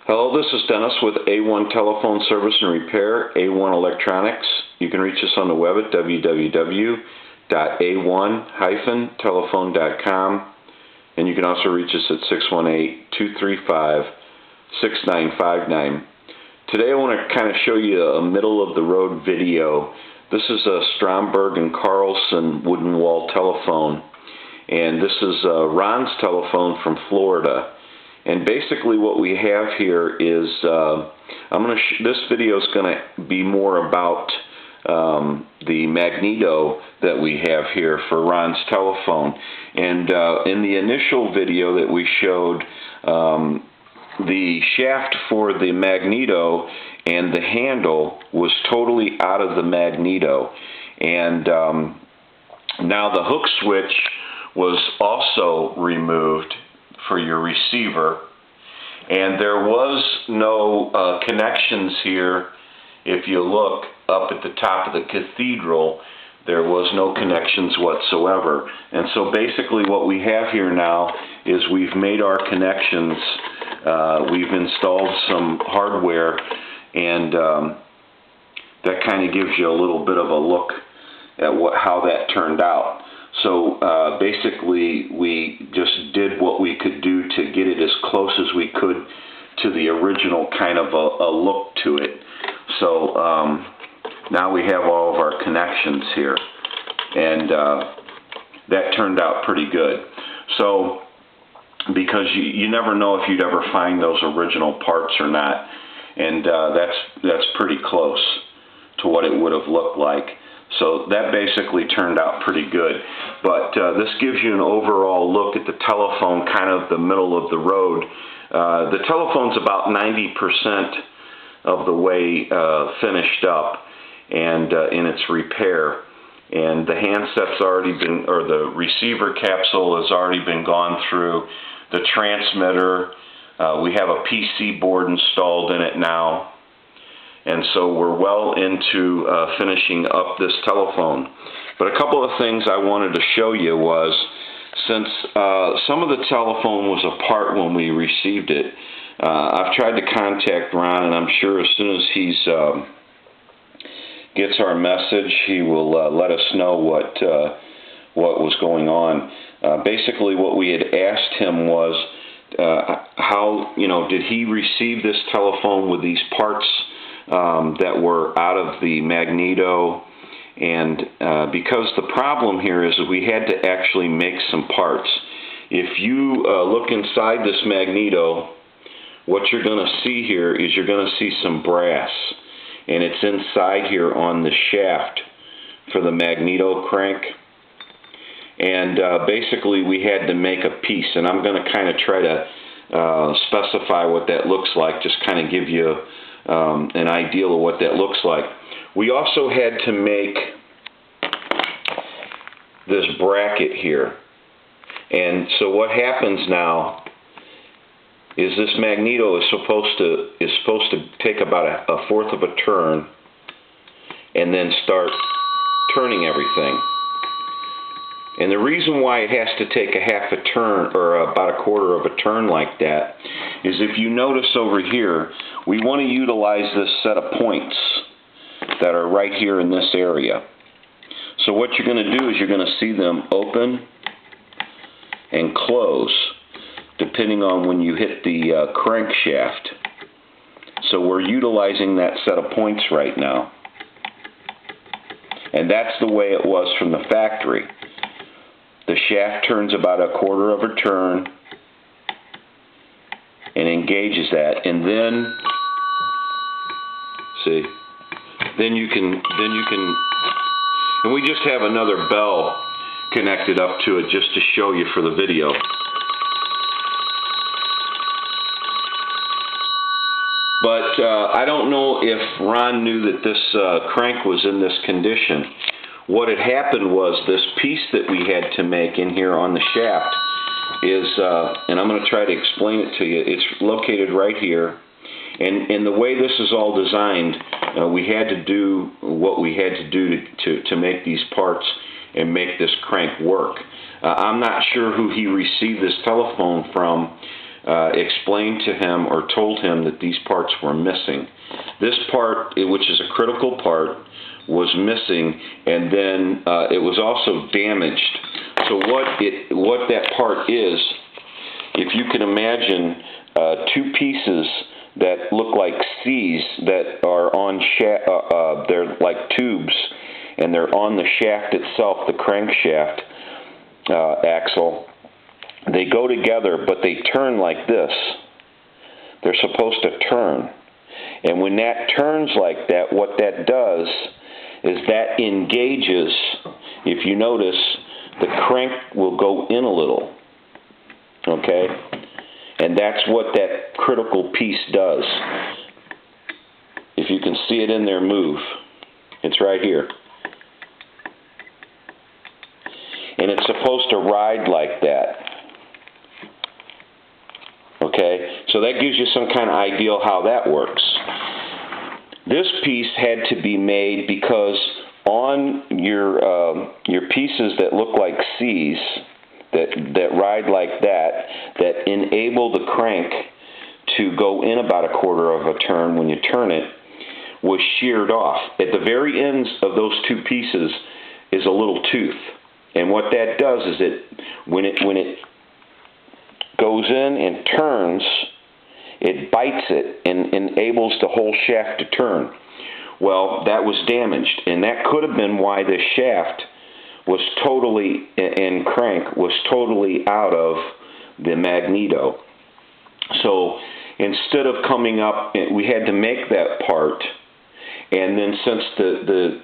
Hello, this is Dennis with A1 Telephone Service and Repair, A1 Electronics. You can reach us on the web at www.a1-telephone.com, and you can also reach us at 618-235-6959. Today I want to kind of show you a middle-of-the-road video. This is a Stromberg and Carlson wooden wall telephone, and this is Ron's telephone from Florida. And basically what we have here is, this video is going to be more about the magneto that we have here for Ron's telephone. And in the initial video that we showed, the shaft for the magneto and the handle was totally out of the magneto. And now the hook switch was also removed for your receiver, and there was no connections here. If you look up at the top of the cathedral, there was no connections whatsoever. And so basically what we have here now is we've made our connections, we've installed some hardware, and that kind of gives you a little bit of a look at how that turned out. So basically we just did what we could do to get it as close as we could to the original kind of a look to it. So now we have all of our connections here, and that turned out pretty good. So because you never know if you'd ever find those original parts or not, and that's pretty close to what it would have looked like. So that basically turned out pretty good. But this gives you an overall look at the telephone, kind of the middle of the road. The telephone's about 90% of the way finished up and in its repair. And the handset's already been, or the receiver capsule has already been gone through. The transmitter, we have a PC board installed in it now. And so we're well into finishing up this telephone. But a couple of things I wanted to show you was, since some of the telephone was apart when we received it, I've tried to contact Ron, and I'm sure as soon as he gets our message, he will let us know what was going on. Basically what we had asked him was, how, did he receive this telephone with these parts that were out of the magneto, and because the problem here is that we had to actually make some parts. If you look inside this magneto, what you're going to see here is you're going to see some brass, and it's inside here on the shaft for the magneto crank. And basically we had to make a piece, and I'm going to kind of try to specify what that looks like, just kind of give you an idea of what that looks like. We also had to make this bracket here, and so what happens now is this magneto is supposed to take about a fourth of a turn and then start turning everything. And the reason why it has to take a half a turn, or about a quarter of a turn like that, is if you notice over here, we want to utilize this set of points that are right here in this area. So what you're going to do is you're going to see them open and close depending on when you hit the crankshaft. So we're utilizing that set of points right now. And that's the way it was from the factory. The shaft turns about a quarter of a turn and engages that, and then you can, and we just have another bell connected up to it just to show you for the video. But I don't know if Ron knew that this crank was in this condition. What had happened was this piece that we had to make in here on the shaft is, and I'm going to try to explain it to you, it's located right here. And the way this is all designed, we had to do what we had to do to make these parts and make this crank work. I'm not sure who he received this telephone from. explained to him or told him that these parts were missing. This part, which is a critical part, was missing, and then it was also damaged. So what that part is, if you can imagine two pieces that look like C's that are on they're like tubes, and they're on the shaft itself, the crankshaft axle. They go together, but they turn like this. They're supposed to turn. And when that turns like that, what that does is that engages, if you notice, the crank will go in a little. Okay? And that's what that critical piece does. If you can see it in there move, it's right here. And it's supposed to ride like that. Okay, so that gives you some kind of idea how that works. This piece had to be made because on your pieces that look like C's, that ride like that enable the crank to go in about a quarter of a turn when you turn it, was sheared off. At the very ends of those two pieces is a little tooth. And what that does is when it goes in and turns, it bites it and enables the whole shaft to turn. Well, that was damaged, and that could have been why this shaft was totally, and crank was totally out of the magneto. So instead of coming up, we had to make that part, and then since the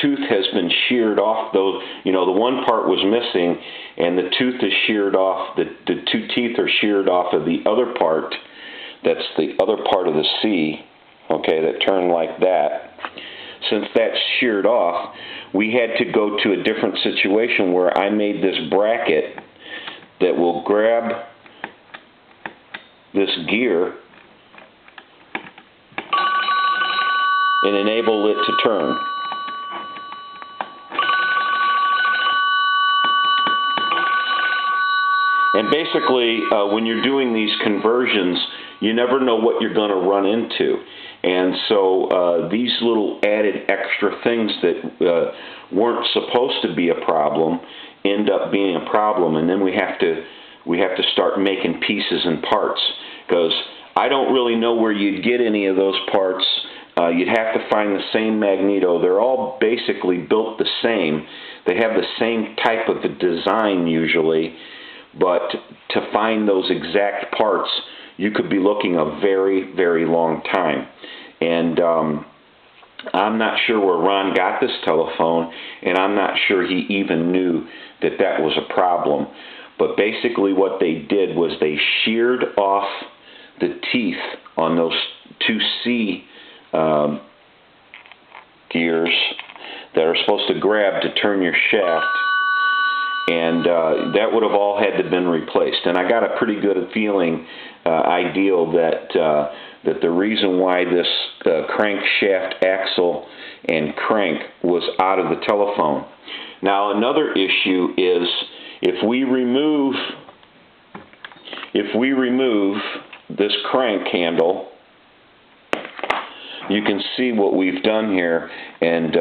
tooth has been sheared off, though, the one part was missing, and the tooth is sheared off, the two teeth are sheared off of the other part, that's the other part of the C, okay, that turn like that. Since that's sheared off, we had to go to a different situation where I made this bracket that will grab this gear and enable it to turn. And basically, when you're doing these conversions, you never know what you're going to run into. And so these little added extra things that weren't supposed to be a problem end up being a problem. And then we have to start making pieces and parts, because I don't really know where you'd get any of those parts. You'd have to find the same magneto. They're all basically built the same. They have the same type of a design usually, but to find those exact parts, you could be looking a very, very long time. And I'm not sure where Ron got this telephone, and I'm not sure he even knew that that was a problem. But basically what they did was they sheared off the teeth on those two C gears that are supposed to grab to turn your shaft, and that would have all had to have been replaced. And I got a pretty good feeling, ideal, that the reason why this crankshaft axle and crank was out of the telephone. Now another issue is if we remove this crank handle, you can see what we've done here, and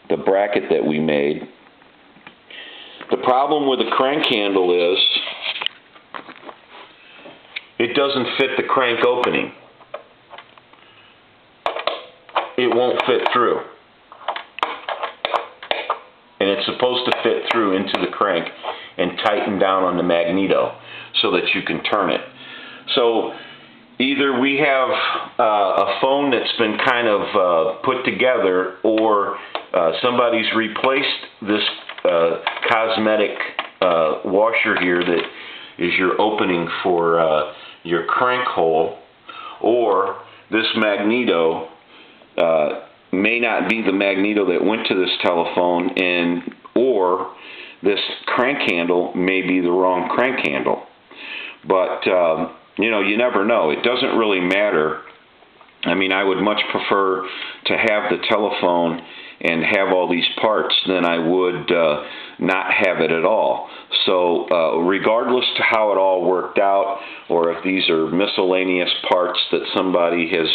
the bracket that we made. The problem with the crank handle is it doesn't fit the crank opening. It won't fit through. And it's supposed to fit through into the crank and tighten down on the magneto so that you can turn it. So either we have a phone that's been kind of put together, or somebody's replaced this cosmetic washer here that is your opening for your crank hole, or this magneto may not be the magneto that went to this telephone, or this crank handle may be the wrong crank handle. But you never know. It doesn't really matter I mean, I would much prefer to have the telephone and have all these parts than I would not have it at all. So regardless to how it all worked out, or if these are miscellaneous parts that somebody has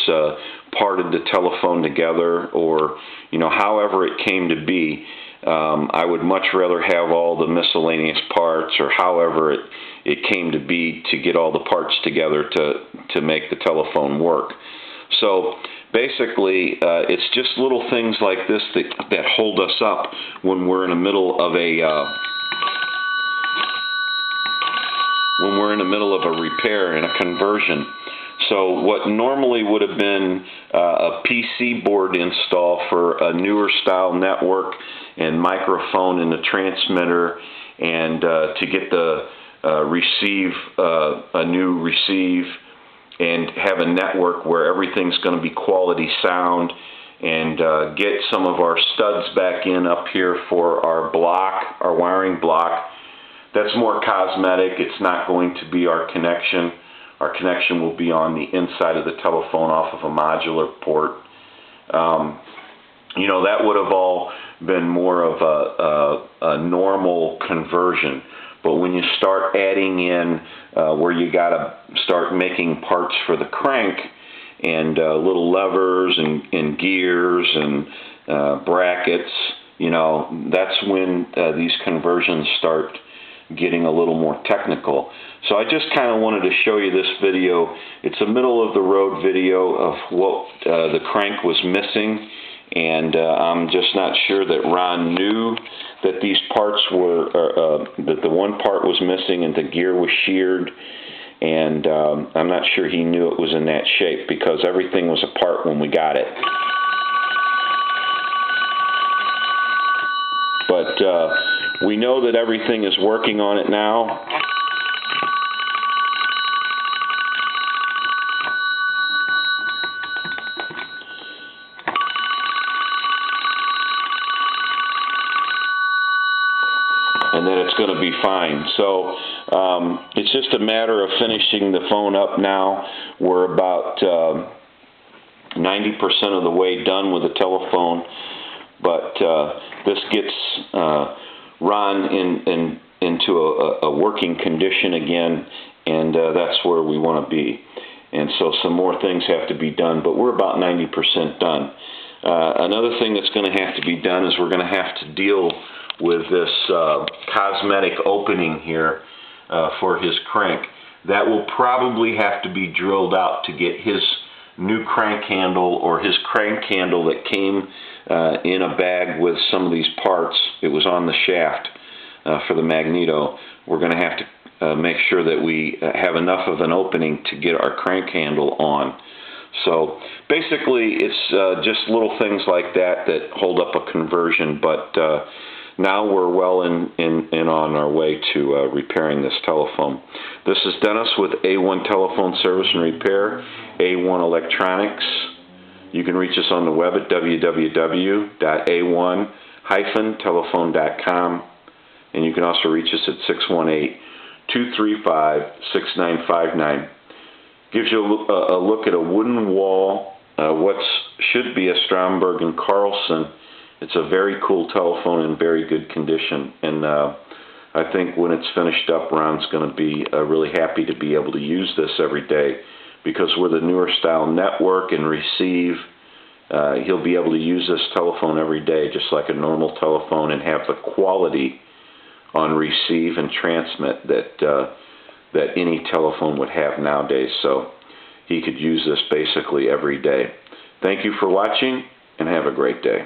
parted the telephone together, or however it came to be, I would much rather have all the miscellaneous parts, or however it came to be, to get all the parts together to make the telephone work. So basically, it's just little things like this that hold us up when we're in the middle of a repair and a conversion. So what normally would have been a PC board install for a newer style network and microphone in the transmitter, and to get the a new receive, and have a network where everything's going to be quality sound, and get some of our studs back in up here for our block, our wiring block. That's more cosmetic. It's not going to be our connection. Our connection will be on the inside of the telephone off of a modular port. That would have all been more of a normal conversion. But when you start adding in where you got to start making parts for the crank, and little levers and gears and brackets, that's when these conversions start getting a little more technical. So I just kind of wanted to show you this video. It's a middle of the road video of what the crank was missing, and I'm just not sure that Ron knew that these parts were, that the one part was missing and the gear was sheared, and I'm not sure he knew it was in that shape, because everything was apart when we got it. But we know that everything is working on it now. And that it's going to be fine. So it's just a matter of finishing the phone up now. We're about 90% of the way done with the telephone, but this gets Ron into a working condition again, and that's where we want to be. And so some more things have to be done, but we're about 90% done. Another thing that's going to have to be done is we're going to have to deal with this cosmetic opening here for his crank. That will probably have to be drilled out to get his new crank handle, or his crank handle that came in a bag with some of these parts. It was on the shaft for the magneto. We're going to have to make sure that we have enough of an opening to get our crank handle on. So basically it's just little things like that that hold up a conversion, but now we're well in on our way to repairing this telephone. This is Dennis with A1 Telephone Service and Repair, A1 Electronics. You can reach us on the web at www.a1-telephone.com, and you can also reach us at 618-235-6959. Gives you a look at a wooden wall, what should be a Stromberg and Carlson. It's a very cool telephone in very good condition, and I think when it's finished up, Ron's going to be really happy to be able to use this every day, because with a newer style network and receive, he'll be able to use this telephone every day just like a normal telephone, and have the quality on receive and transmit that any telephone would have nowadays. So he could use this basically every day. Thank you for watching, and have a great day.